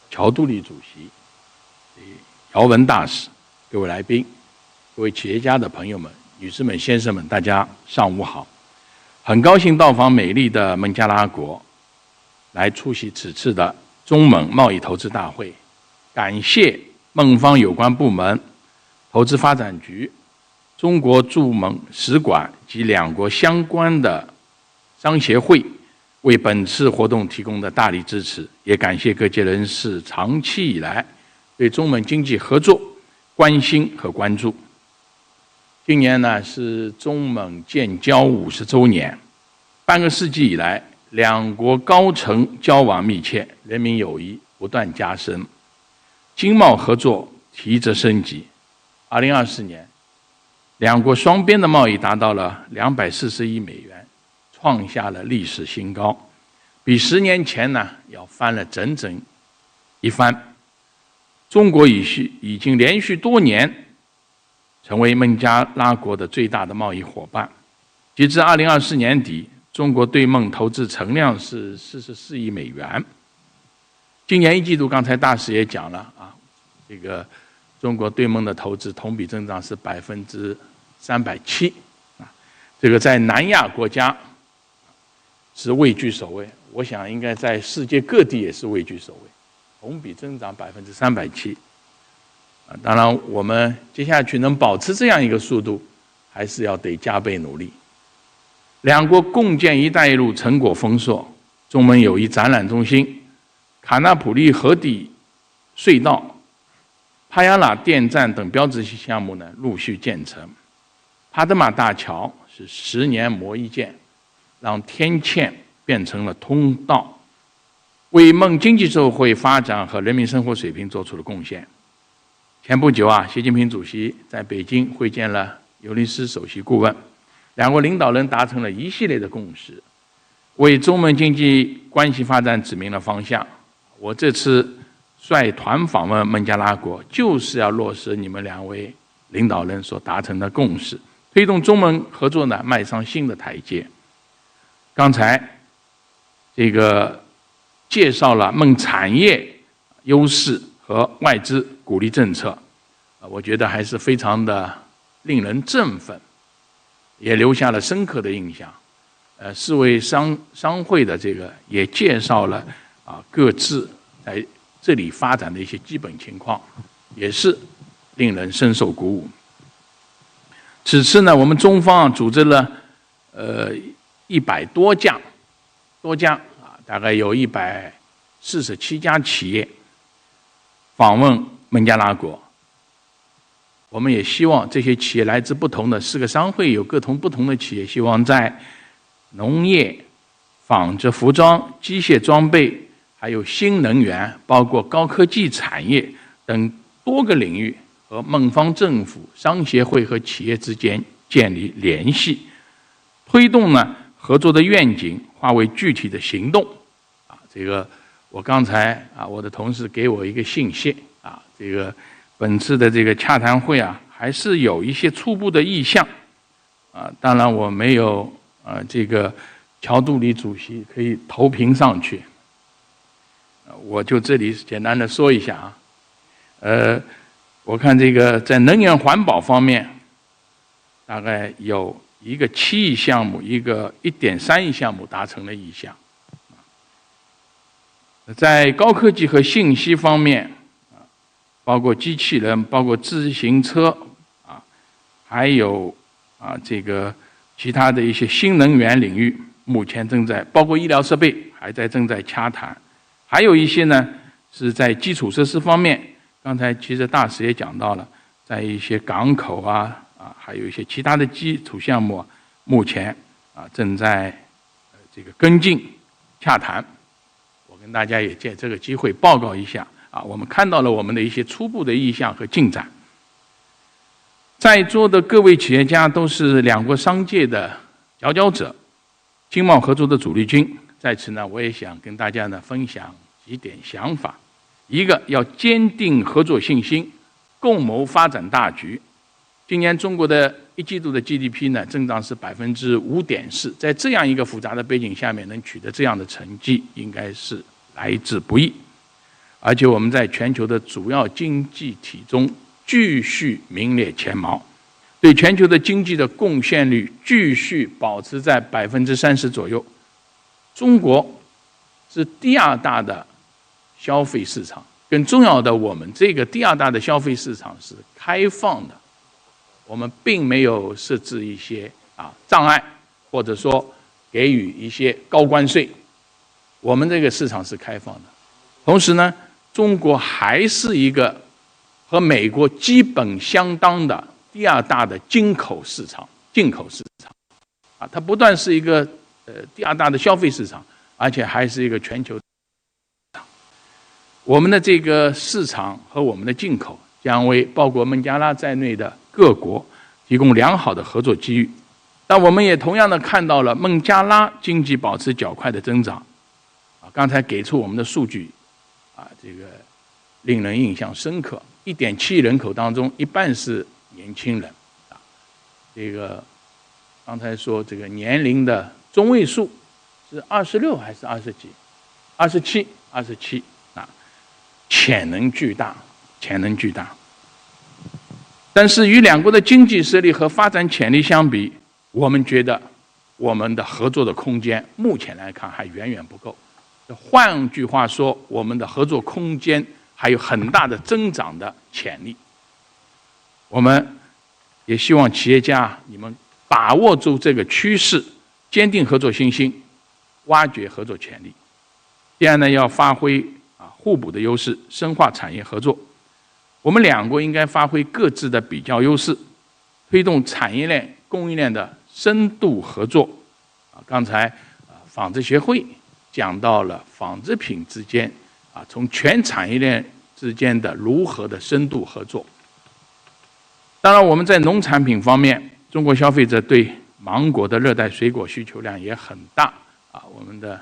乔杜里主席、姚文大使，各位来宾，各位企业家的朋友们、女士们、先生们，大家上午好！很高兴到访美丽的孟加拉国，来出席此次的中蒙贸易投资大会。感谢孟方有关部门、投资发展局、中国驻蒙使馆及两国相关的商协会为本次活动提供的大力支持，也感谢各界人士长期以来对中蒙经济合作关心和关注。今年呢是中蒙建交50周年，半个世纪以来，两国高层交往密切，人民友谊不断加深，经贸合作提质升级。2024年，两国双边的贸易达到了240亿美元，创下了历史新高，比10年前呢要翻了整整一番。中国已经连续多年成为孟加拉国的最大的贸易伙伴。截至2024年底，中国对孟投资存量是44亿美元。今年一季度，刚才大使也讲了啊，这个中国对孟的投资同比增长是370%啊，这个在南亚国家是位居首位，我想应该在世界各地也是位居首位，同比增长370%。当然，我们接下去能保持这样一个速度，还是要得加倍努力。两国共建“一带一路”成果丰硕，中蒙友谊展览中心、卡纳普利河底隧道、帕亚拉电站等标志性项目呢陆续建成。帕德玛大桥是10年磨一剑，让天堑变成了通道，为孟经济社会发展和人民生活水平做出了贡献。前不久啊，习近平主席在北京会见了尤尼斯首席顾问，两国领导人达成了一系列的共识，为中蒙经济关系发展指明了方向。我这次率团访问孟加拉国，就是要落实你们两位领导人所达成的共识，推动中蒙合作呢迈上新的台阶。刚才这个介绍了孟产业优势和外资鼓励政策，我觉得还是非常的令人振奋，也留下了深刻的印象。世卫商会的这个也介绍了各自在这里发展的一些基本情况，也是令人深受鼓舞。此次呢，我们中方组织了100多家大概有147家企业访问孟加拉国。我们也希望这些企业来自不同的4个商会，有不同的企业，希望在农业、纺织服装、机械装备，还有新能源，包括高科技产业等多个领域，和孟方政府、商协会和企业之间建立联系，推动呢合作的愿景化为具体的行动。这个我刚才我的同事给我一个信息这个本次的这个洽谈会还是有一些初步的意向当然我没有这个乔杜里主席可以投屏上去，我就这里简单的说一下我看这个在能源环保方面，大概有一个7亿项目，一个1.3亿项目达成了意向。在高科技和信息方面包括机器人，包括自行车还有这个其他的一些新能源领域，目前包括医疗设备正在洽谈，还有一些呢是在基础设施方面，刚才其实大使也讲到了，在一些港口还有一些其他的基础项目目前正在这个跟进洽谈。我跟跟大家也借这个机会报告一下我们看到了我们的一些初步的意向和进展。在座的各位企业家都是两国商界的佼佼者，经贸合作的主力军。在此呢，我也想跟大家呢分享几点想法。一个，要坚定合作信心，共谋发展大局。今年中国的一季度的 GDP 呢增长是5.4%，在这样一个复杂的背景下面能取得这样的成绩，应该是来之不易。而且我们在全球的主要经济体中继续名列前茅，对全球的经济的贡献率继续保持在30%左右。中国是第二大的消费市场，更重要的，我们这个第二大的消费市场是开放的，我们并没有设置一些障碍，或者说给予一些高关税，我们这个市场是开放的。同时呢，中国还是一个和美国基本相当的第二大的进口市场，它不但是一个第二大的消费市场，而且还是一个全球市场。我们的这个市场和我们的进口将为包括孟加拉在内的各国提供良好的合作机遇。但我们也同样的看到了孟加拉经济保持较快的增长。刚才给出我们的数据这个令人印象深刻。1.7亿人口当中，一半是年轻人这个刚才说这个年龄的中位数是26还是20几？27潜能巨大。但是与两国的经济实力和发展潜力相比，我们觉得我们的合作的空间目前来看还远远不够。换句话说，我们的合作空间还有很大的增长的潜力。我们也希望企业家你们把握住这个趋势，坚定合作信心，挖掘合作潜力。第二呢，要发挥互补的优势，深化产业合作。我们两国应该发挥各自的比较优势，推动产业链、供应链的深度合作。刚才纺织协会讲到了纺织品之间从全产业链之间的如何的深度合作。当然，我们在农产品方面，中国消费者对芒果的热带水果需求量也很大我们的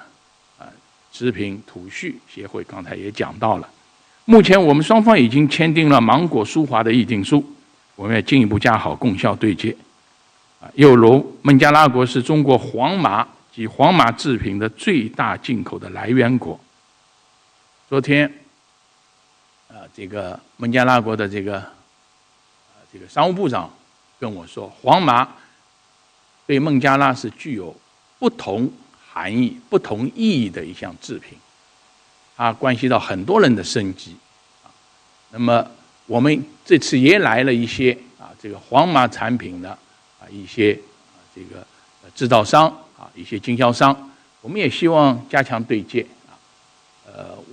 食品土畜协会刚才也讲到了。目前我们双方已经签订了芒果输华的议定书，我们要进一步加好供销对接。又如孟加拉国是中国黄麻及黄麻制品的最大进口的来源国。昨天这个孟加拉国的这个商务部长跟我说，黄麻对孟加拉是具有不同含义、不同意义的一项制品，它关系到很多人的生计。那么我们这次也来了一些这个黄麻产品的一些这个制造商一些经销商，我们也希望加强对接。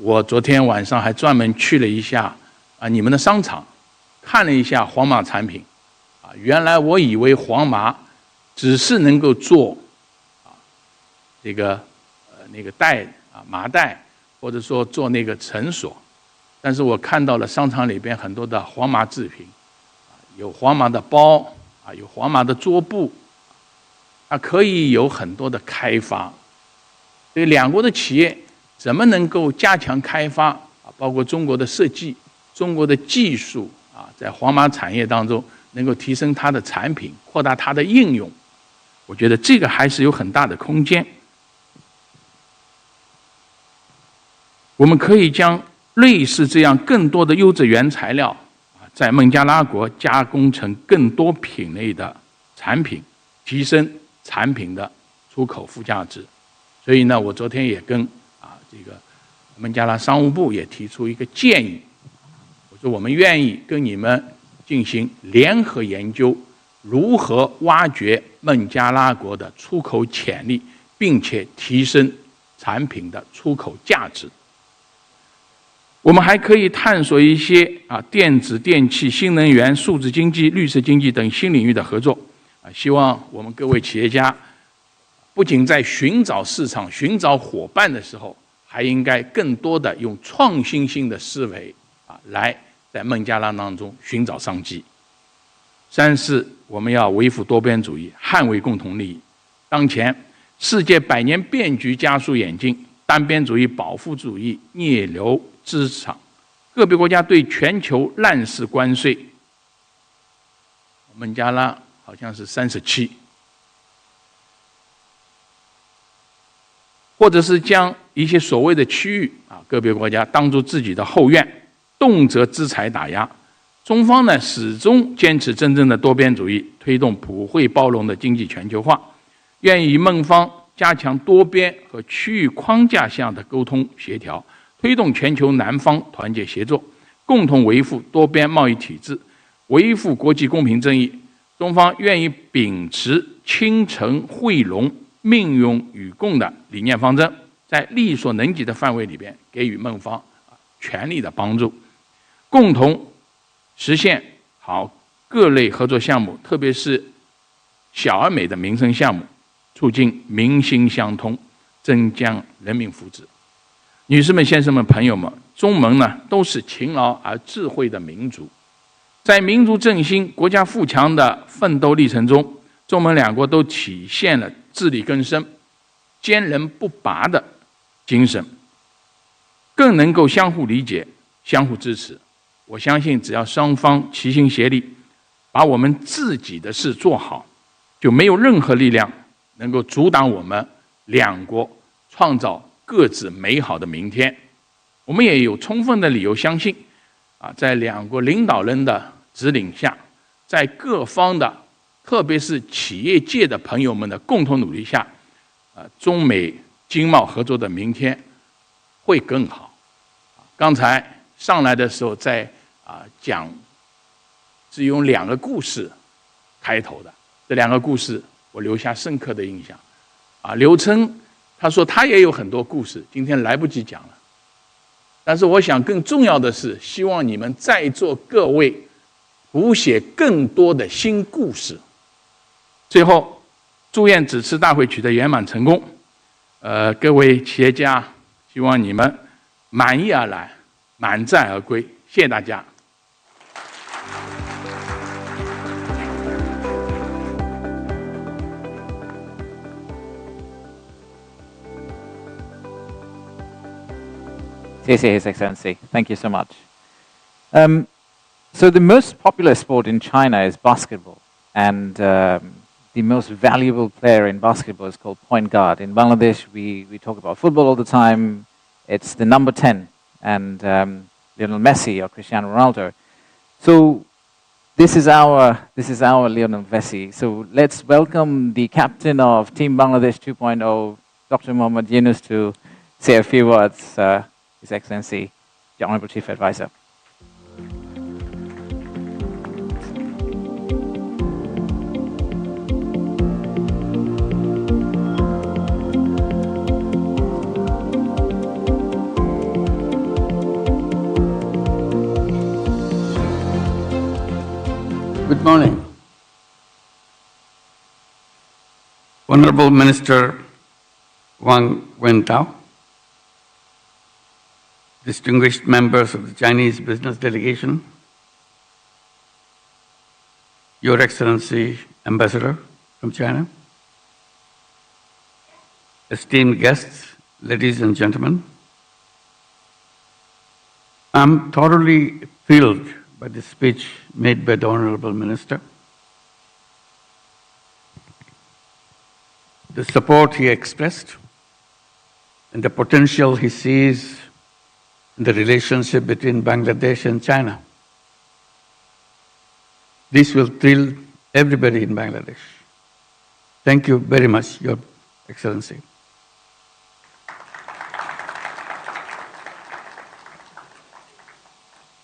我昨天晚上还专门去了一下你们的商场，看了一下黄麻产品原来我以为黄麻只是能够做这个那个带麻袋，或者说做那个绳索，但是我看到了商场里边很多的黄麻制品，有黄麻的包有黄麻的桌布，它可以有很多的开发。这两国的企业怎么能够加强开发包括中国的设计、中国的技术在黄麻产业当中能够提升它的产品，扩大它的应用，我觉得这个还是有很大的空间。我们可以将类似这样更多的优质原材料在孟加拉国加工成更多品类的产品，提升产品的出口附加值。所以呢，我昨天也跟这个孟加拉商务部也提出一个建议，我说我们愿意跟你们进行联合研究，如何挖掘孟加拉国的出口潜力，并且提升产品的出口价值。我们还可以探索一些电子、电气、新能源、数字经济、绿色经济等新领域的合作。希望我们各位企业家不仅在寻找市场、寻找伙伴的时候，还应该更多的用创新性的思维来在孟加拉当中寻找商机。三是我们要维护多边主义，捍卫共同利益。当前世界百年变局加速演进，单边主义、保护主义逆流滋长，个别国家对全球滥施关税，孟加拉好像是37%，或者是将一些所谓的区域个别国家当作自己的后院，动辄制裁打压。中方呢始终坚持真正的多边主义，推动普惠包容的经济全球化，愿意与孟方加强多边和区域框架下的沟通协调，推动全球南方团结协作，共同维护多边贸易体制，维护国际公平正义。中方愿意秉持亲诚惠容、命运与共的理念方针，在力所能及的范围里边给予孟方全力的帮助，共同实现好各类合作项目，特别是小而美的民生项目，促进民心相通，增加人民福祉。女士们、先生们、朋友们，中蒙呢都是勤劳而智慧的民族，在民族振兴、国家富强的奋斗历程中，中蒙两国都体现了自力更生、坚韧不拔的精神，更能够相互理解、相互支持。我相信，只要双方齐心协力，把我们自己的事做好，就没有任何力量能够阻挡我们两国创造各自美好的明天。我们也有充分的理由相信，在两国领导人的指领下，在各方的，特别是企业界的朋友们的共同努力下，中美经贸合作的明天会更好。刚才上来的时候在讲，是用2个故事开头的，这2个故事我留下深刻的印象。刘琛他说他也有很多故事，今天来不及讲了。但是我想更重要的是，希望你们在座各位谱写更多的新故事。最后，祝愿此次大会取得圆满成功。各位企业家，希望你们满意而来，满载而归。谢谢大家。谢谢 His Excellency. Thank you so much. So the most popular sport in China is basketball, and the most valuable player in basketball is called point guard. In Bangladesh, we talk about football all the time. It's the number 10, and Lionel Messi or Cristiano Ronaldo. So this is our Lionel Messi. So let's welcome the captain of Team Bangladesh 2.0, Dr. Mohammad Yunus, to say a few words. His Excellency, the Honorable Chief Advisor. Good morning. Honorable Minister Wang Wentao, distinguished members of the Chinese business delegation, Your Excellency Ambassador from China, esteemed guests, ladies and gentlemen, I'm thoroughly thrilled by the speech made by the Honorable Minister. The support he expressed and the potential he sees in the relationship between Bangladesh and China. This will thrill everybody in Bangladesh. Thank you very much, Your Excellency.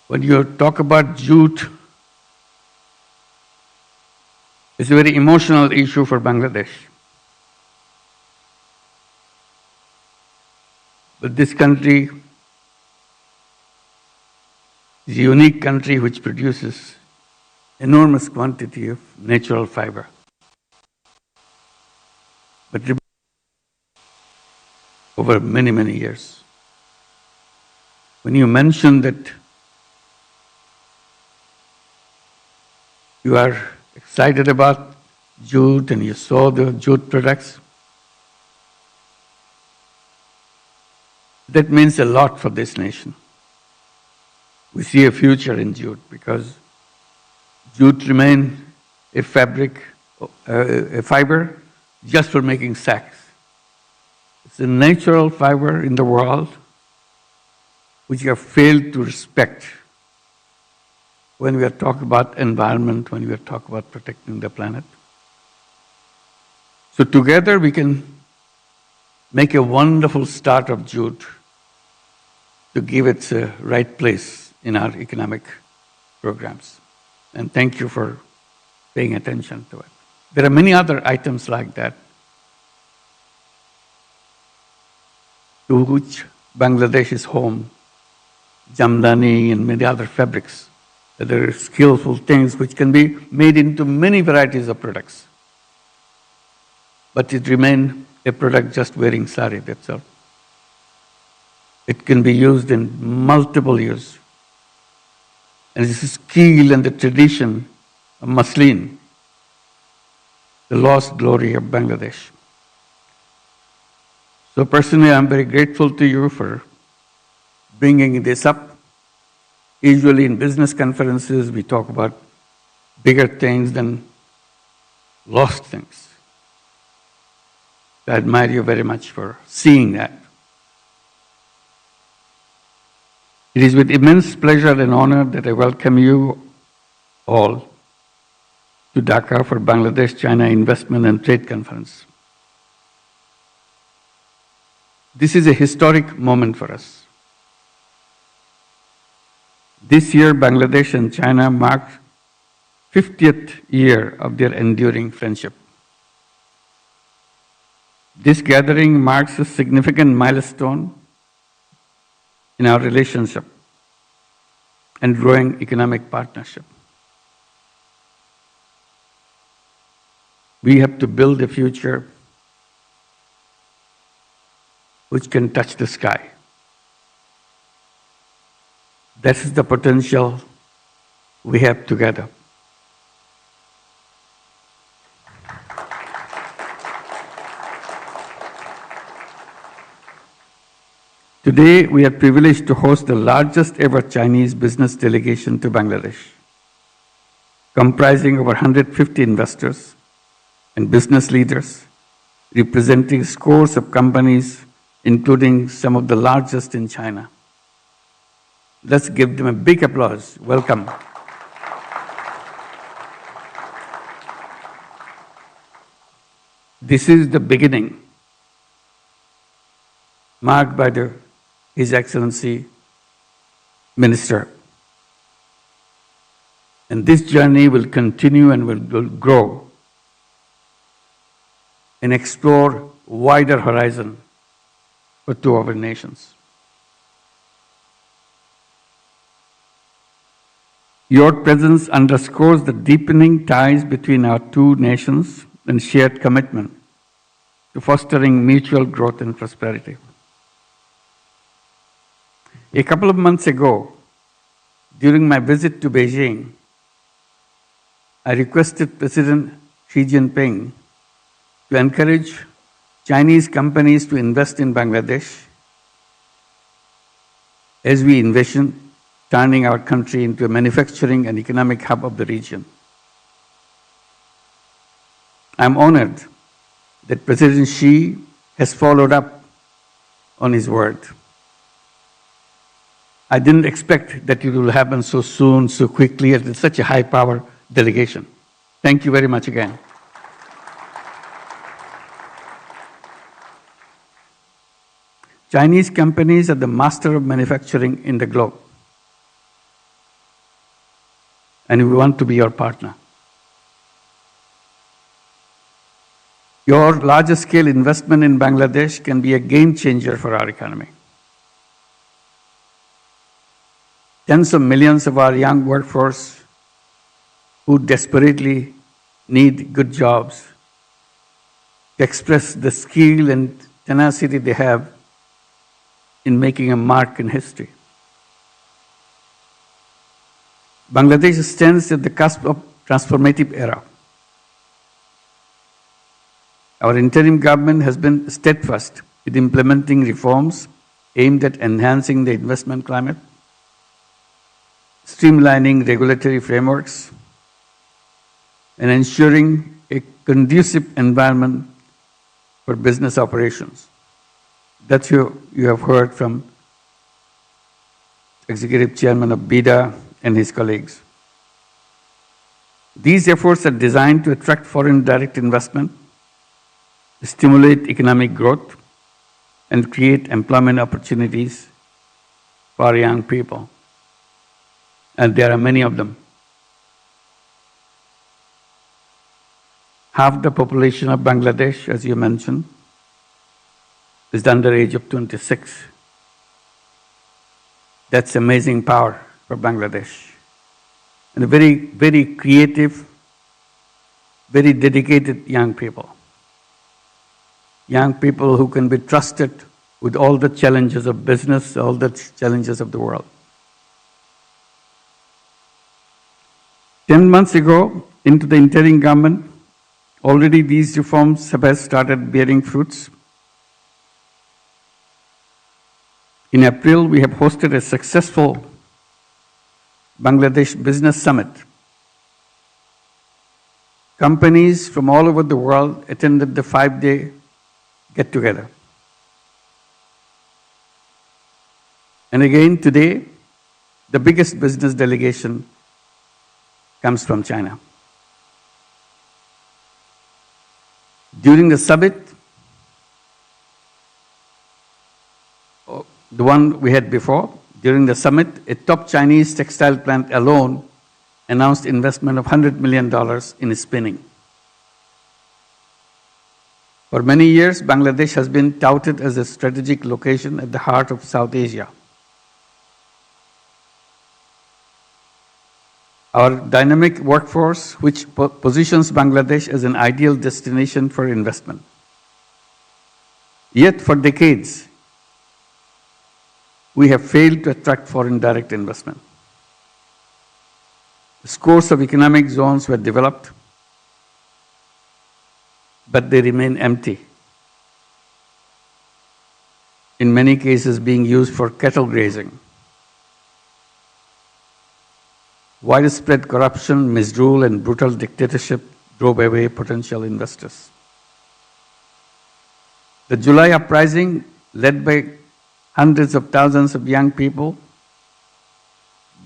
When you talk about jute, it's a very emotional issue for Bangladesh. But this country is a unique country which produces enormous quantity of natural fiber. But over many, many years. when you mentioned that you are excited about jute and you saw the jute products, that means a lot for this nation. We see a future in jute because jute remains a fabric, a fiber just for making sacks. It's a natural fiber in the world which we have failed to respect when we are talking about environment, when we are talking about protecting the planet. So together we can make a wonderful start of jute to give it a right place in our economic programs. And thank you for paying attention to it. There are many other items like that to which Bangladesh is home, jamdani and many other fabrics. There are skillful things which can be made into many varieties of products. But it remains a product just wearing sari, that's all. It can be used in multiple uses. And this is skill and the tradition of muslin, the lost glory of Bangladesh. So personally, I'm very grateful to you for bringing this up. Usually in business conferences, we talk about bigger things than lost things. I admire you very much for seeing that. It is with immense pleasure and honor that I welcome you all to Dhaka for Bangladesh-China Investment and Trade Conference. This is a historic moment for us. This year, Bangladesh and China marked 50th year of their enduring friendship. This gathering marks a significant milestone in our relationship and growing economic partnership. We have to build a future which can touch the sky. That is the potential we have together. Today, we are privileged to host the largest ever Chinese business delegation to Bangladesh, comprising over 150 investors and business leaders, representing scores of companies, including some of the largest in China. Let's give them a big applause. Welcome. This is the beginning, marked by His Excellency Minister. And this journey will continue and will grow and explore wider horizon for two of our nations. Your presence underscores the deepening ties between our two nations and shared commitment to fostering mutual growth and prosperity. A couple of months ago, during my visit to Beijing, I requested President Xi Jinping to encourage Chinese companies to invest in Bangladesh as we envision turning our country into a manufacturing and economic hub of the region. I'm honored that President Xi has followed up on his word. I didn't expect that it will happen so soon, so quickly, at such a high-power delegation. Thank you very much again. Chinese companies are the master of manufacturing in the globe. And we want to be your partner. Your larger scale investment in Bangladesh can be a game changer for our economy. Tens of millions of our young workforce who desperately need good jobs to express the skill and tenacity they have in making a mark in history. Bangladesh stands at the cusp of transformative era. Our interim government has been steadfast in implementing reforms aimed at enhancing the investment climate, streamlining regulatory frameworks, and ensuring a conducive environment for business operations. That you have heard from Executive Chairman of BIDA and his colleagues. These efforts are designed to attract foreign direct investment, stimulate economic growth, and create employment opportunities for young people. And there are many of them. Half the population of Bangladesh, as you mentioned, is under the age of 26. That's amazing power for Bangladesh. And very, very creative, very dedicated young people. Young people who can be trusted with all the challenges of business, all the challenges of the world. 10 months ago, into the interim government, already these reforms have started bearing fruits. In April, we have hosted a successful Bangladesh Business Summit. Companies from all over the world attended the 5-day get-together. And again, today, the biggest business delegation comes from China. During the summit, the one we had before, during the summit, a top Chinese textile plant alone announced investment of $100 million in spinning. For many years, Bangladesh has been touted as a strategic location at the heart of South Asia. Our dynamic workforce, which positions Bangladesh as an ideal destination for investment. Yet, for decades, we have failed to attract foreign direct investment. Scores of economic zones were developed, but they remain empty. In many cases, being used for cattle grazing. Widespread corruption, misrule, and brutal dictatorship drove away potential investors. The July uprising, led by hundreds of thousands of young people,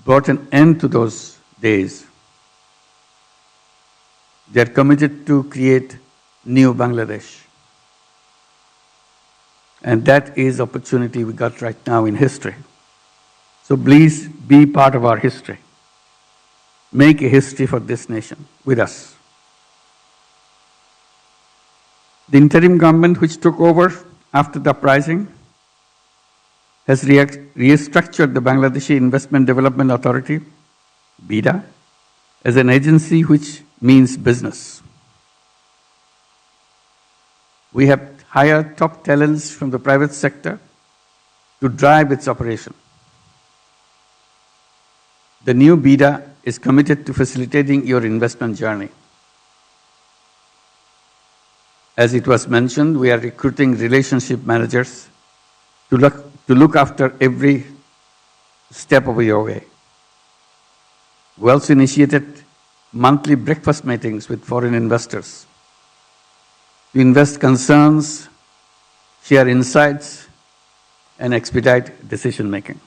brought an end to those days. They are committed to create new Bangladesh. And that is opportunity we got right now in history. So please be part of our history. Make a history for this nation with us. The interim government, which took over after the uprising, has restructured the Bangladeshi Investment Development Authority, BIDA, as an agency which means business. We have hired top talents from the private sector to drive its operation. The new BIDA is committed to facilitating your investment journey. As it was mentioned, we are recruiting relationship managers to look after every step of your way. We also initiated monthly breakfast meetings with foreign investors to invest concerns, share insights, and expedite decision-making.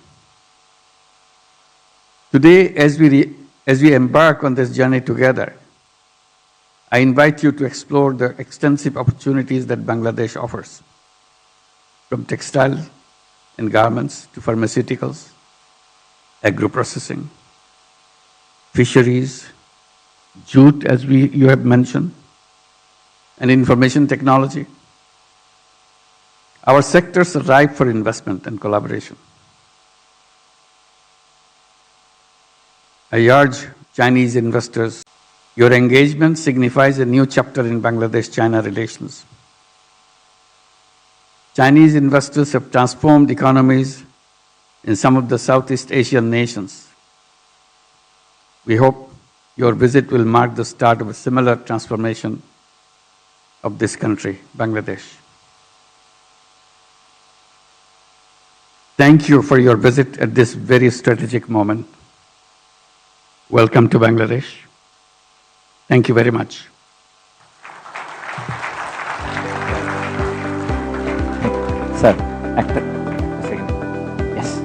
Today, as we embark on this journey together, I invite you to explore the extensive opportunities that Bangladesh offers, from textile and garments to pharmaceuticals, agro-processing, fisheries, jute, as you have mentioned, and information technology. Our sectors are ripe for investment and collaboration. I urge Chinese investors, your engagement signifies a new chapter in Bangladesh-China relations. Chinese investors have transformed economies in some of the Southeast Asian nations. We hope your visit will mark the start of a similar transformation of this country, Bangladesh. Thank you for your visit at this very strategic moment. Welcome to Bangladesh. Thank you very much. Sir, yes.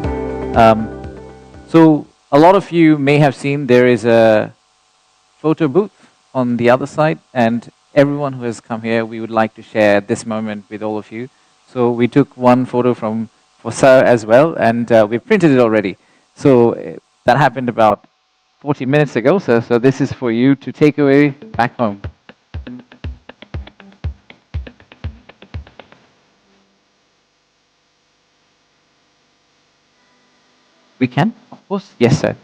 So a lot of you may have seen there is a photo booth on the other side, and everyone who has come here, we would like to share this moment with all of you. So we took one photo for Sir as well, and we printed it already. So that happened about 40 minutes ago, sir. So this is for you to take away back home. We can? Of course. Yes, sir.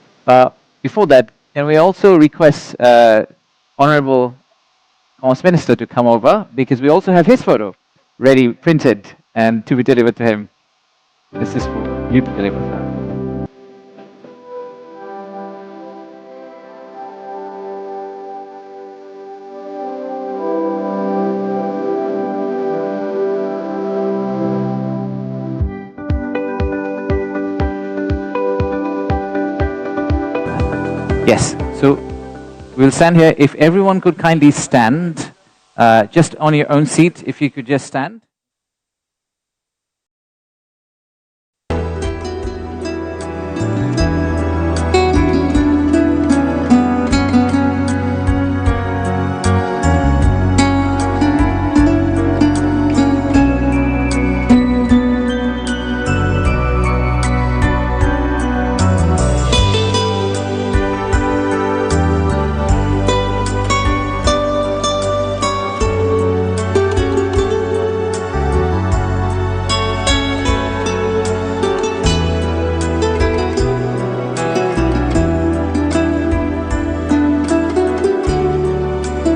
Before that, can we also request Honorable Commerce Minister to come over, because we also have his photo ready, printed, and to be delivered to him. This is for you to deliver, sir. Yes, so we'll stand here. If everyone could kindly stand, just on your own seat, if you could just stand.